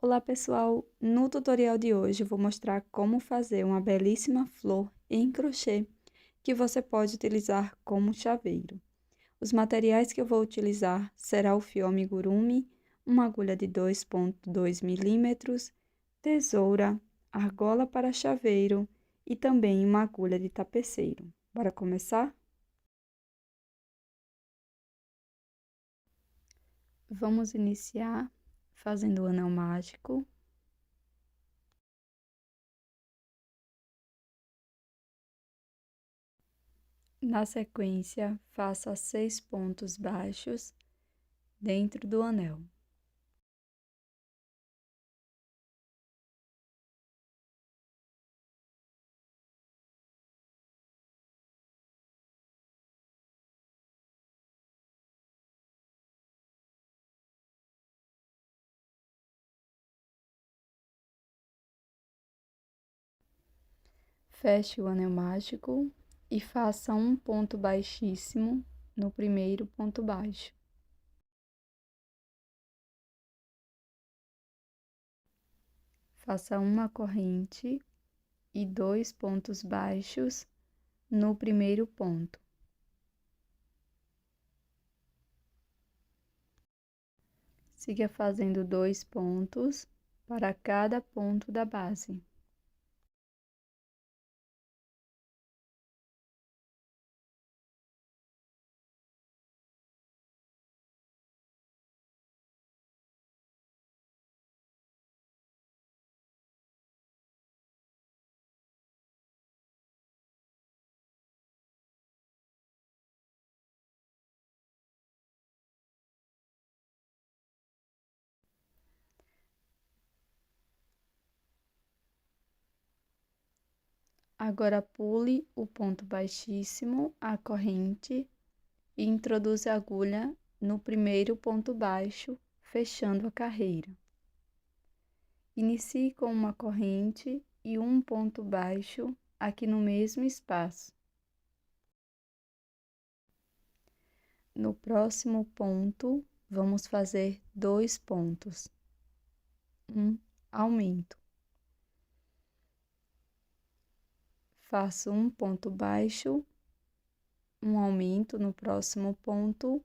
Olá pessoal, no tutorial de hoje eu vou mostrar como fazer uma belíssima flor em crochê que você pode utilizar como chaveiro. Os materiais que eu vou utilizar será o fio amigurumi, uma agulha de 2,2 milímetros, tesoura, argola para chaveiro e também uma agulha de tapeceiro. Bora começar? Vamos iniciar fazendo o anel mágico. Na sequência, faça 6 pontos baixos dentro do anel. Feche o anel mágico e faça um ponto baixíssimo no primeiro ponto baixo. Faça uma corrente e 2 pontos baixos no primeiro ponto. Siga fazendo 2 pontos para cada ponto da base. Agora pule o ponto baixíssimo, a corrente, e introduza a agulha no primeiro ponto baixo, fechando a carreira. Inicie com uma corrente e um ponto baixo aqui no mesmo espaço. No próximo ponto, vamos fazer 2 pontos. Aumento. Faço um ponto baixo, um aumento no próximo ponto,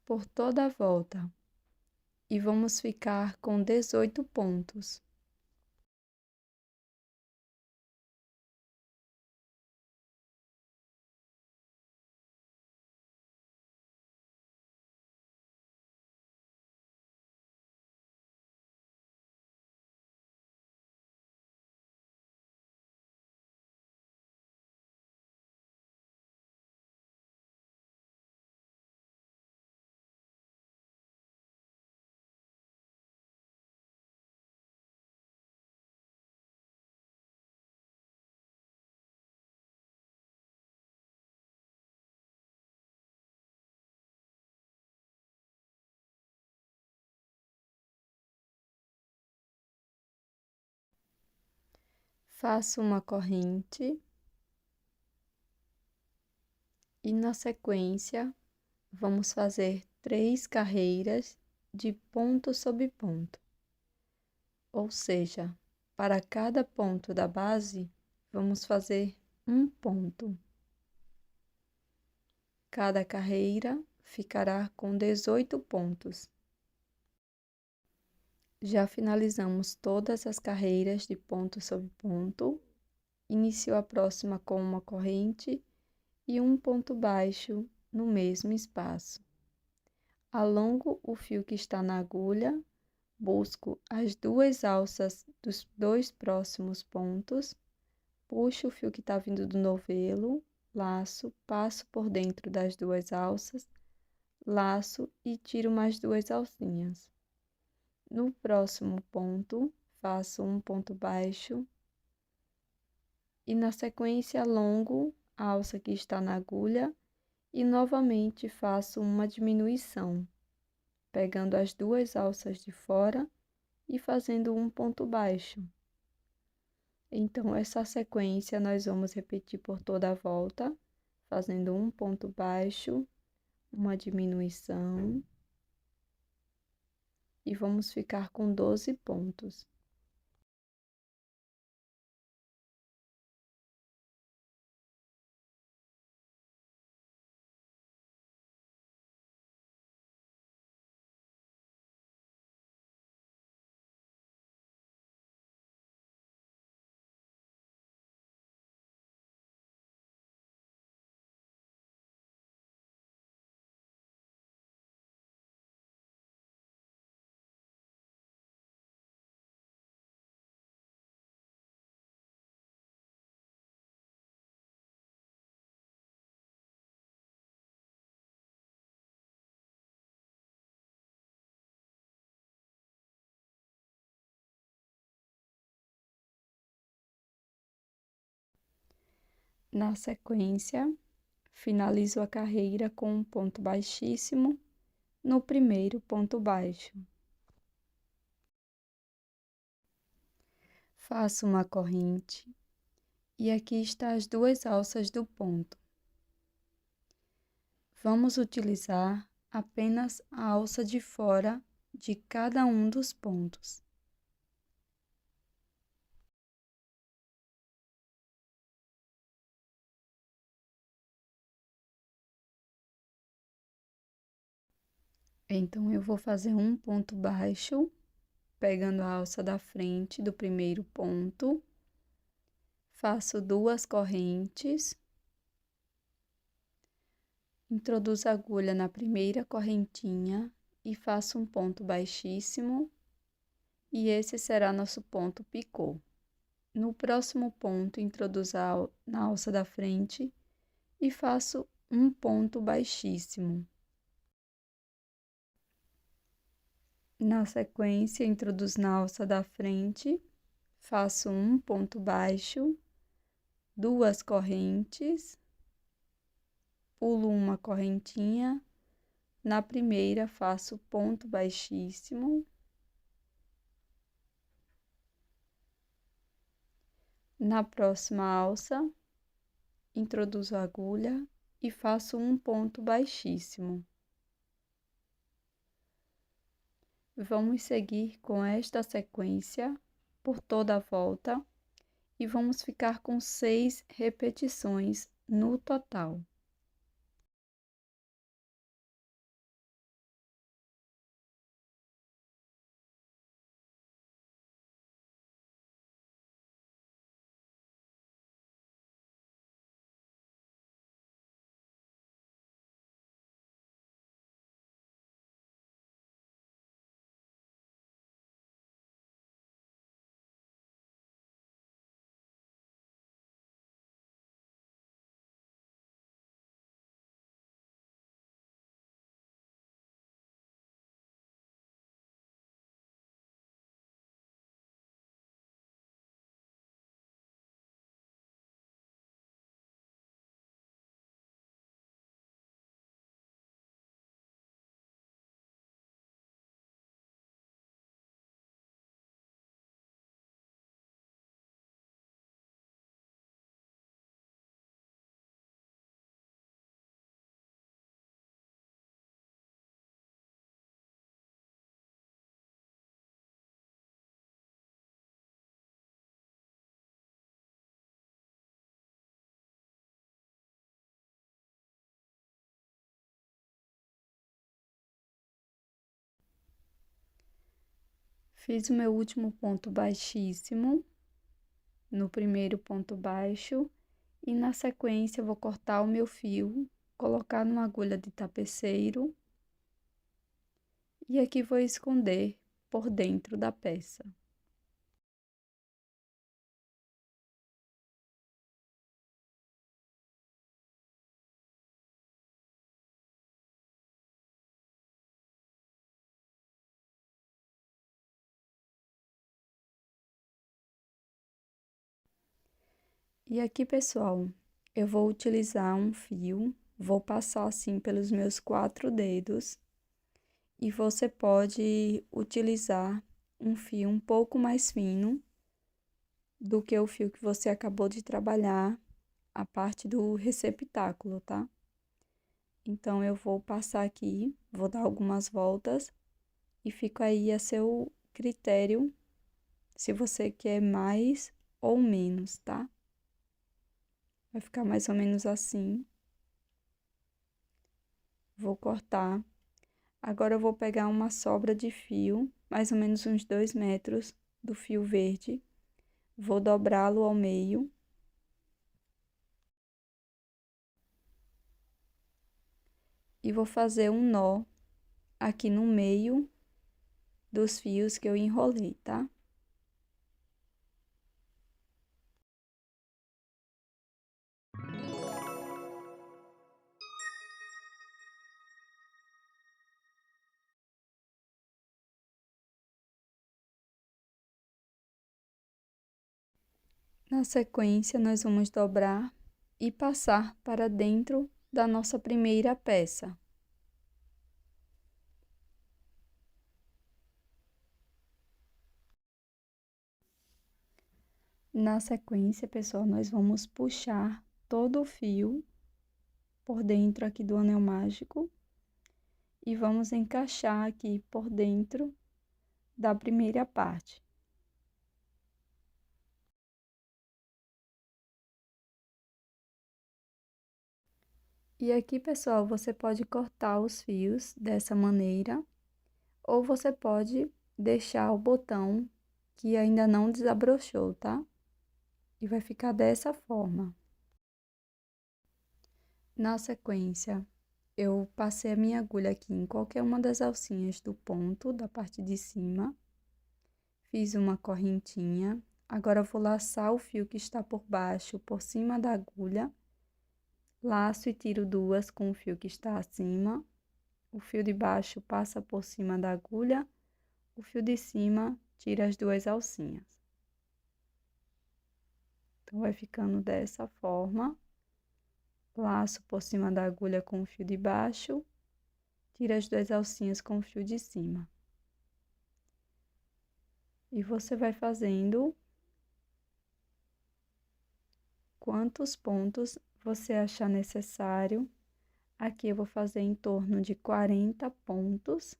por toda a volta, e vamos ficar com 18 pontos. Faço uma corrente e na sequência vamos fazer 3 carreiras de ponto sobre ponto. Ou seja, para cada ponto da base, vamos fazer um ponto. Cada carreira ficará com 18 pontos. Já finalizamos todas as carreiras de ponto sobre ponto. Inicio a próxima com uma corrente e um ponto baixo no mesmo espaço. Alongo o fio que está na agulha, busco as 2 alças dos 2 próximos pontos, puxo o fio que está vindo do novelo, laço, passo por dentro das 2 alças, laço e tiro mais 2 alcinhas. No próximo ponto, faço um ponto baixo e na sequência alongo a alça que está na agulha e novamente faço uma diminuição, pegando as 2 alças de fora e fazendo um ponto baixo. Então, essa sequência nós vamos repetir por toda a volta, fazendo um ponto baixo, uma diminuição, e vamos ficar com 12 pontos. Na sequência, finalizo a carreira com um ponto baixíssimo no primeiro ponto baixo. Faço uma corrente e aqui está as 2 alças do ponto. Vamos utilizar apenas a alça de fora de cada um dos pontos. Então, eu vou fazer um ponto baixo, pegando a alça da frente do primeiro ponto, faço 2 correntes, introduzo a agulha na primeira correntinha e faço um ponto baixíssimo, e esse será nosso ponto picô. No próximo ponto, introduzo na alça da frente e faço um ponto baixíssimo. Na sequência, introduzo na alça da frente, faço um ponto baixo, 2 correntes, pulo uma correntinha, na primeira faço ponto baixíssimo, na próxima alça, introduzo a agulha e faço um ponto baixíssimo. Vamos seguir com esta sequência por toda a volta e vamos ficar com 6 repetições no total. Fiz o meu último ponto baixíssimo no primeiro ponto baixo e na sequência vou cortar o meu fio, colocar numa agulha de tapeceiro e aqui vou esconder por dentro da peça. E aqui, pessoal, eu vou utilizar um fio, vou passar assim pelos meus 4 dedos e você pode utilizar um fio um pouco mais fino do que o fio que você acabou de trabalhar, a parte do receptáculo, tá? Então, eu vou passar aqui, vou dar algumas voltas e fica aí a seu critério, se você quer mais ou menos, tá? Vai ficar mais ou menos assim. Vou cortar. Agora eu vou pegar uma sobra de fio, mais ou menos uns 2 metros do fio verde. Vou dobrá-lo ao meio. E vou fazer um nó aqui no meio dos fios que eu enrolei, tá? Na sequência, nós vamos dobrar e passar para dentro da nossa primeira peça. Na sequência, pessoal, nós vamos puxar todo o fio por dentro aqui do anel mágico e vamos encaixar aqui por dentro da primeira parte. E aqui, pessoal, você pode cortar os fios dessa maneira, ou você pode deixar o botão que ainda não desabrochou, tá? E vai ficar dessa forma. Na sequência, eu passei a minha agulha aqui em qualquer uma das alcinhas do ponto da parte de cima. Fiz uma correntinha. Agora, eu vou laçar o fio que está por baixo, por cima da agulha. Laço e tiro duas com o fio que está acima. O fio de baixo passa por cima da agulha. O fio de cima tira as duas alcinhas. Então, vai ficando dessa forma. Laço por cima da agulha com o fio de baixo. Tira as duas alcinhas com o fio de cima. E você vai fazendo quantos pontos você achar necessário. Aqui eu vou fazer em torno de 40 pontos.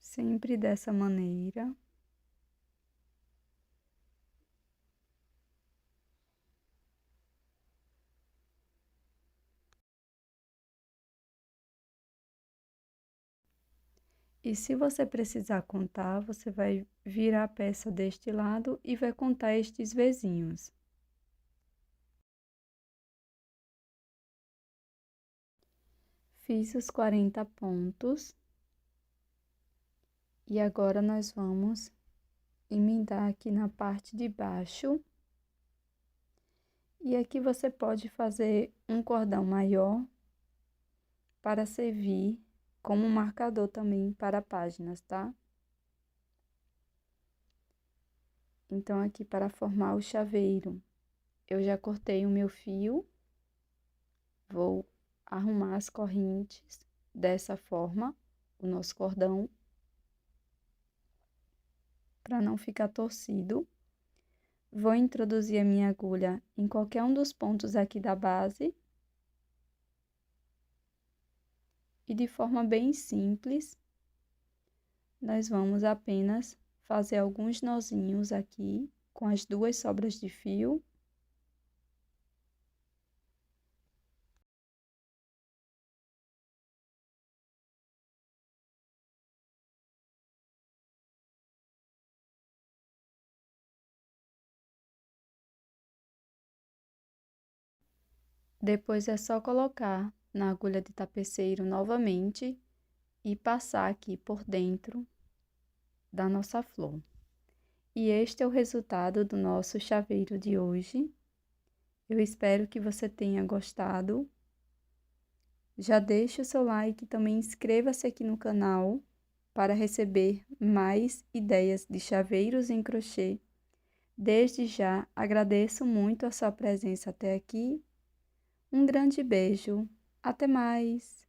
Sempre dessa maneira. E se você precisar contar, você vai virar a peça deste lado e vai contar estes vizinhos. Fiz os 40 pontos. E agora, nós vamos emendar aqui na parte de baixo. E aqui você pode fazer um cordão maior para servir como marcador também para páginas, tá? Então, aqui para formar o chaveiro, eu já cortei o meu fio. Vou arrumar as correntes dessa forma, o nosso cordão, para não ficar torcido. Vou introduzir a minha agulha em qualquer um dos pontos aqui da base. E de forma bem simples, nós vamos apenas fazer alguns nozinhos aqui com as duas sobras de fio. Depois é só colocar na agulha de tapeceiro novamente e passar aqui por dentro da nossa flor. E este é o resultado do nosso chaveiro de hoje. Eu espero que você tenha gostado. Já deixe o seu like e também inscreva-se aqui no canal para receber mais ideias de chaveiros em crochê. Desde já, agradeço muito a sua presença até aqui. Um grande beijo. Até mais!